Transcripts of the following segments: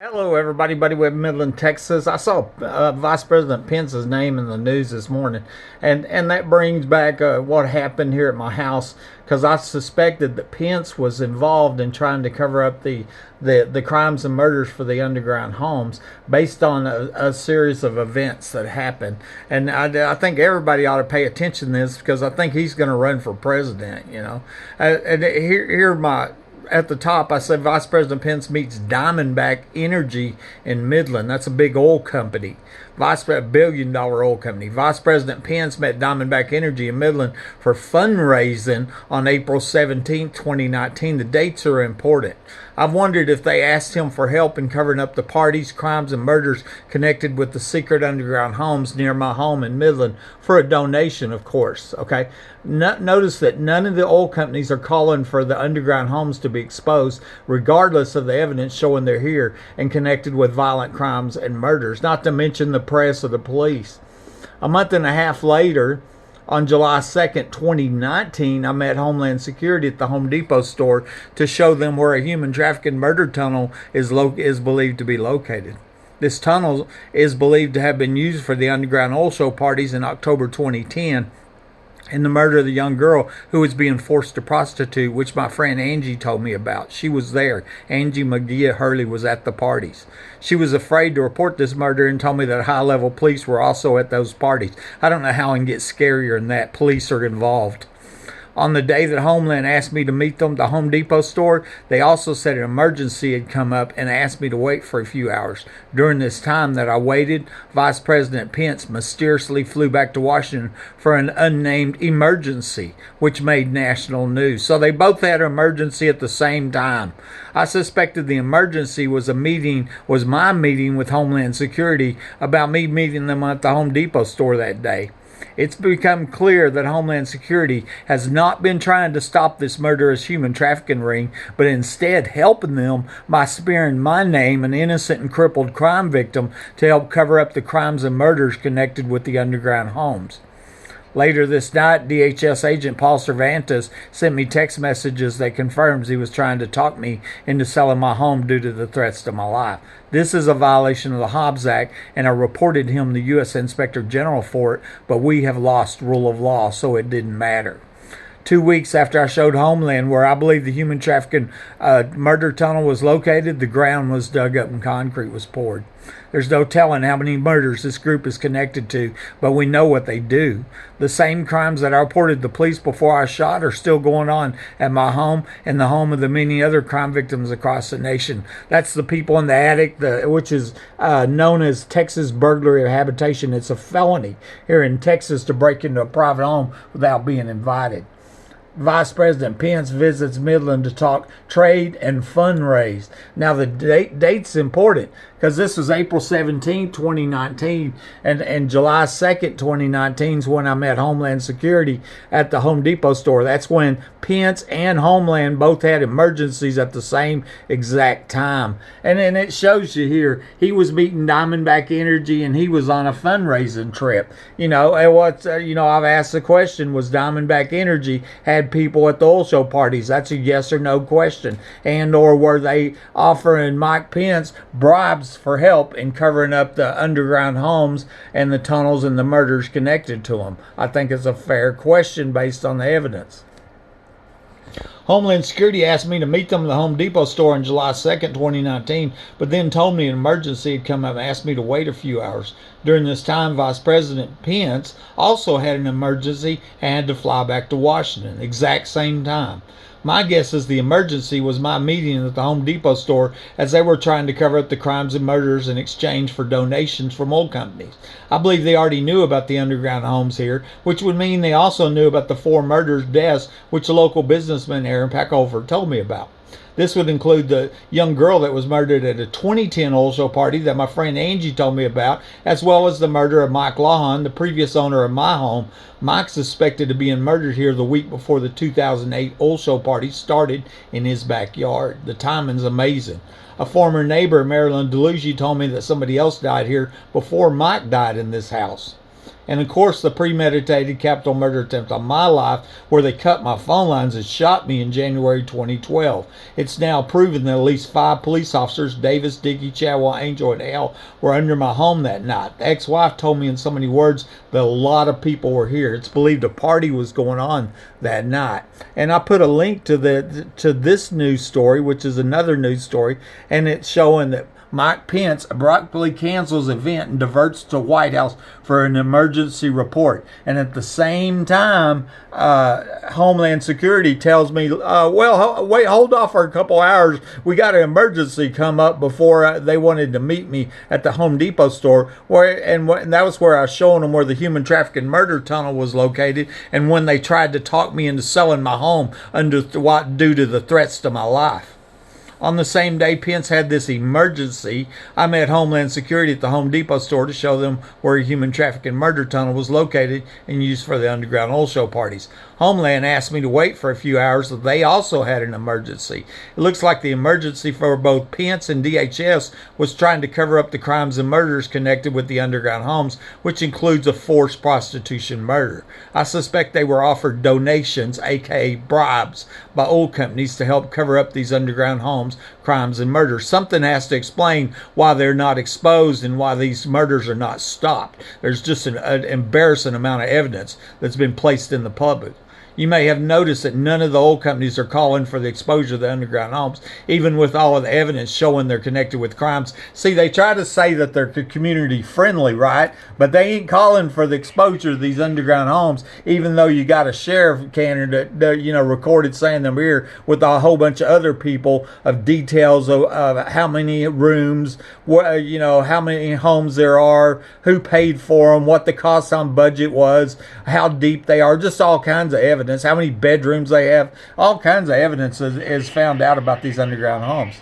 Hello, everybody. Buddy with Midland, Texas. I saw Vice President Pence's name in the news this morning, and that brings back what happened here at my house because I suspected that Pence was involved in trying to cover up the crimes and murders for the underground homes based on a series of events that happened. And I think everybody ought to pay attention to this because I think he's going to run for president. And here my at the top, I said Vice President Pence meets Diamondback Energy in Midland. That's a big oil company, $1 billion oil company. Vice President Pence met Diamondback Energy in Midland for fundraising on April 17, 2019. The dates are important. I've wondered if they asked him for help in covering up the parties, crimes, and murders connected with the secret underground homes near my home in Midland for a donation, of course. Okay. Notice that none of the oil companies are calling for the underground homes to be exposed, regardless of the evidence showing they're here and connected with violent crimes and murders, not to mention the press or the police. A month and a half later, on July 2nd, 2019, I met Homeland Security at the Home Depot store to show them where a human trafficking murder tunnel is believed to be located. This tunnel is believed to have been used for the underground oil show parties in October 2010 and the murder of the young girl who was being forced to prostitute, which my friend Angie told me about. She was there. Angie McGee Hurley was at the parties. She was afraid to report this murder and told me that high-level police were also at those parties. I don't know how it can get scarier than that. Police are involved. On the day that Homeland asked me to meet them at the Home Depot store, they also said an emergency had come up and asked me to wait for a few hours. During this time that I waited, Vice President Pence mysteriously flew back to Washington for an unnamed emergency, which made national news. So they both had an emergency at the same time. I suspected the emergency was my meeting with Homeland Security about me meeting them at the Home Depot store that day. It's become clear that Homeland Security has not been trying to stop this murderous human trafficking ring, but instead helping them by sparing my name, an innocent and crippled crime victim, to help cover up the crimes and murders connected with the underground homes. Later this night, DHS agent Paul Cervantes sent me text messages that confirms he was trying to talk me into selling my home due to the threats to my life. This is a violation of the Hobbs Act, and I reported him the U.S. Inspector General for it, but we have lost rule of law, so it didn't matter. 2 weeks after I showed Homeland where I believe the human trafficking murder tunnel was located, the ground was dug up and concrete was poured. There's no telling how many murders this group is connected to, but we know what they do. The same crimes that I reported to police before I shot are still going on at my home and the home of the many other crime victims across the nation. That's the people in the attic, which is known as Texas burglary of habitation. It's a felony here in Texas to break into a private home without being invited. Vice President Pence visits Midland to talk trade and fundraise. Now, the date's important because this was April 17, 2019, and July 2nd, 2019 is when I met Homeland Security at the Home Depot store. That's when Pence and Homeland both had emergencies at the same exact time. And then it shows you here, he was meeting Diamondback Energy and he was on a fundraising trip. I've asked the question, was Diamondback Energy had people at the oil show parties? That's a yes or no question. And or were they offering Mike Pence bribes for help in covering up the underground homes and the tunnels and the murders connected to them? I think it's a fair question based on the evidence. Homeland Security asked me to meet them at the Home Depot store on July 2nd, 2019, but then told me an emergency had come up and asked me to wait a few hours. During this time, Vice President Pence also had an emergency and had to fly back to Washington, exact same time. My guess is the emergency was my meeting at the Home Depot store as they were trying to cover up the crimes and murders in exchange for donations from oil companies. I believe they already knew about the underground homes here, which would mean they also knew about the 4 murders, deaths, which a local businessman, Aaron Packover, told me about. This would include the young girl that was murdered at a 2010 oil show party that my friend Angie told me about, as well as the murder of Mike Lawhon, the previous owner of my home. Mike's suspected of being murdered here the week before the 2008 oil show party started in his backyard. The timing's amazing. A former neighbor, Marilyn DeLuigi, told me that somebody else died here before Mike died in this house. And of course, the premeditated capital murder attempt on my life, where they cut my phone lines and shot me in January 2012. It's now proven that at least 5 police officers, Davis, Dickey, Chadwell, Angel, and Hale, were under my home that night. The ex-wife told me in so many words that a lot of people were here. It's believed a party was going on that night. And I put a link to this news story, which is another news story, and it's showing that Mike Pence abruptly cancels event and diverts to White House for an emergency report. And at the same time, Homeland Security tells me, wait, hold off for a couple hours. We got an emergency come up before they wanted to meet me at the Home Depot store. And that was where I was showing them where the human trafficking murder tunnel was located. And when they tried to talk me into selling my home due to the threats to my life. On the same day Pence had this emergency, I met Homeland Security at the Home Depot store to show them where a human trafficking murder tunnel was located and used for the underground oil show parties. Homeland asked me to wait for a few hours, so they also had an emergency. It looks like the emergency for both Pence and DHS was trying to cover up the crimes and murders connected with the underground homes, which includes a forced prostitution murder. I suspect they were offered donations, aka bribes, by oil companies to help cover up these underground homes, crimes, and murders. Something has to explain why they're not exposed and why these murders are not stopped. There's just an embarrassing amount of evidence that's been placed in the public. You may have noticed that none of the oil companies are calling for the exposure of the underground homes, even with all of the evidence showing they're connected with crimes. See, they try to say that they're community friendly, right? But they ain't calling for the exposure of these underground homes, even though you got a sheriff candidate, recorded saying them here with a whole bunch of other people of details of how many rooms, how many homes there are, who paid for them, what the cost on budget was, how deep they are, just all kinds of evidence. How many bedrooms they have, all kinds of evidence is found out about these underground homes.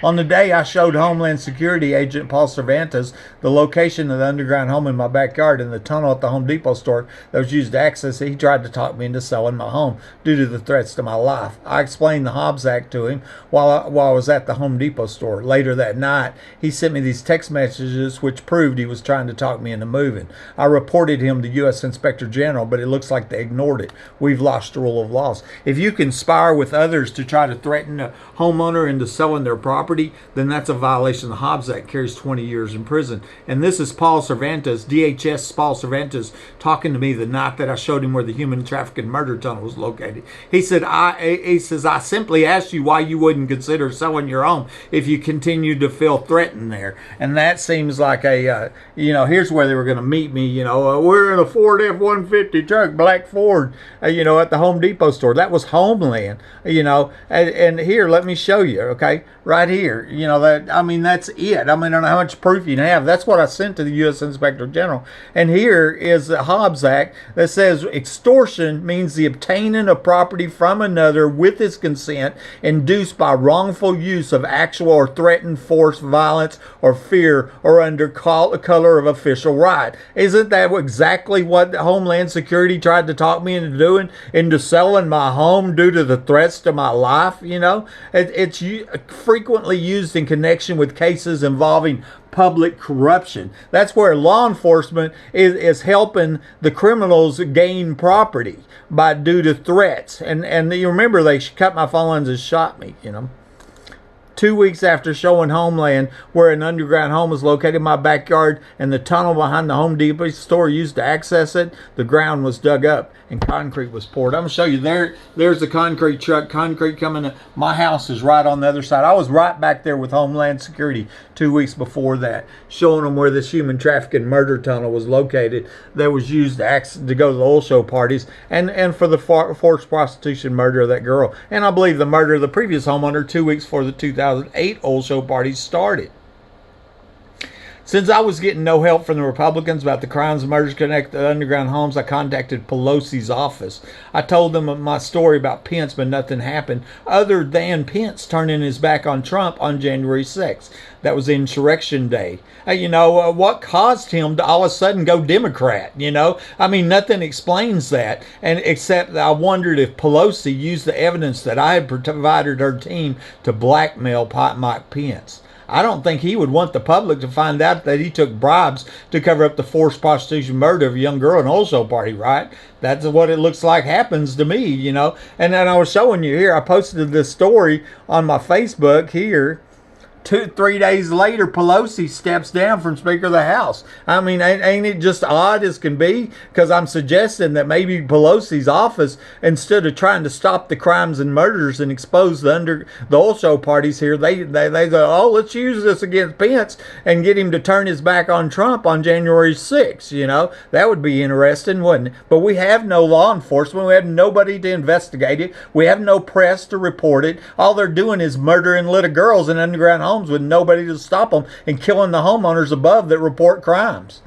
On the day I showed Homeland Security agent Paul Cervantes the location of the underground home in my backyard and the tunnel at the Home Depot store that was used to access it, he tried to talk me into selling my home due to the threats to my life. I explained the Hobbs Act to him while I was at the Home Depot store. Later that night, he sent me these text messages which proved he was trying to talk me into moving. I reported him to U.S. Inspector General, but it looks like they ignored it. We've lost the rule of laws. If you conspire with others to try to threaten a homeowner into selling their property, then that's a violation of the Hobbs Act, carries 20 years in prison. And this is Paul Cervantes, DHS Paul Cervantes, talking to me the night that I showed him where the human trafficking murder tunnel was located. He says, I simply asked you why you wouldn't consider selling your home if you continued to feel threatened there. And that seems like here's where they were going to meet me, we're in a Ford F-150 truck, black Ford, at the Home Depot store. That was Homeland, and here, let me show you, okay? Right here, that's it. I don't know how much proof you have. That's what I sent to the U.S. Inspector General. And here is the Hobbs Act that says extortion means the obtaining of property from another with his consent, induced by wrongful use of actual or threatened force, violence, or fear, or under color of official right. Isn't that exactly what Homeland Security tried to talk me into doing? Into selling my home due to the threats to my life? It's frequently used in connection with cases involving public corruption. That's where law enforcement is helping the criminals gain property due to threats. And you remember they cut my phone lines and shot me, 2 weeks after showing Homeland where an underground home was located in my backyard and the tunnel behind the Home Depot store used to access it, the ground was dug up and concrete was poured. I'm going to show you there's the concrete truck, concrete coming in. My house is right on the other side. I was right back there with Homeland Security 2 weeks before that, showing them where this human trafficking murder tunnel was located that was used to go to the oil show parties and for the forced prostitution murder of that girl. And I believe the murder of the previous homeowner 2 weeks before the 2008 oil show parties started. Since I was getting no help from the Republicans about the crimes and murders connected to underground homes, I contacted Pelosi's office. I told them my story about Pence, but nothing happened other than Pence turning his back on Trump on January 6th. That was Insurrection Day. What caused him to all of a sudden go Democrat? Nothing explains that. And except that I wondered if Pelosi used the evidence that I had provided her team to blackmail Mike Pence. I don't think he would want the public to find out that he took bribes to cover up the forced prostitution murder of a young girl in an Oso party, right? That's what it looks like happens to me, you know. And then I was showing you here, I posted this story on my Facebook here. 2-3 days later, Pelosi steps down from Speaker of the House. I mean, ain't it just odd as can be? Because I'm suggesting that maybe Pelosi's office, instead of trying to stop the crimes and murders and expose the oil show parties here, they go, oh, let's use this against Pence and get him to turn his back on Trump on January 6th. You know, that would be interesting, wouldn't it? But we have no law enforcement. We have nobody to investigate it. We have no press to report it. All they're doing is murdering little girls in underground homes with nobody to stop them and killing the homeowners above that report crimes.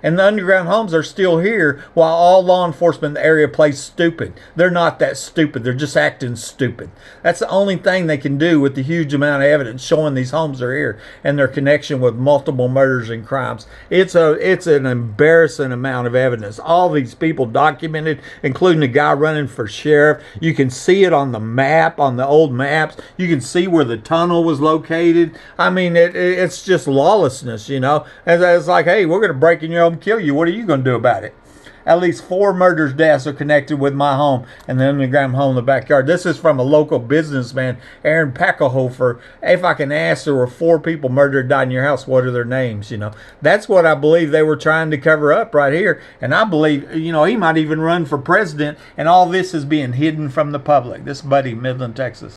And the underground homes are still here while all law enforcement in the area plays stupid. They're not that stupid. They're just acting stupid. That's the only thing they can do with the huge amount of evidence showing these homes are here and their connection with multiple murders and crimes. It's an embarrassing amount of evidence. All these people documented, including the guy running for sheriff. You can see it on the map, on the old maps. You can see where the tunnel was located. I mean, it's just lawlessness, you know. And it's like, hey, we're going to break in your home, kill you. What are you going to do about it? At least 4 murders, deaths are connected with my home and the underground home in the backyard. This is from a local businessman, Aaron Packelhofer. If I can ask, there were 4 people murdered, died in your house. What are their names? You know, that's what I believe they were trying to cover up right here. And I believe, you know, he might even run for president. And all this is being hidden from the public. This buddy, Midland, Texas.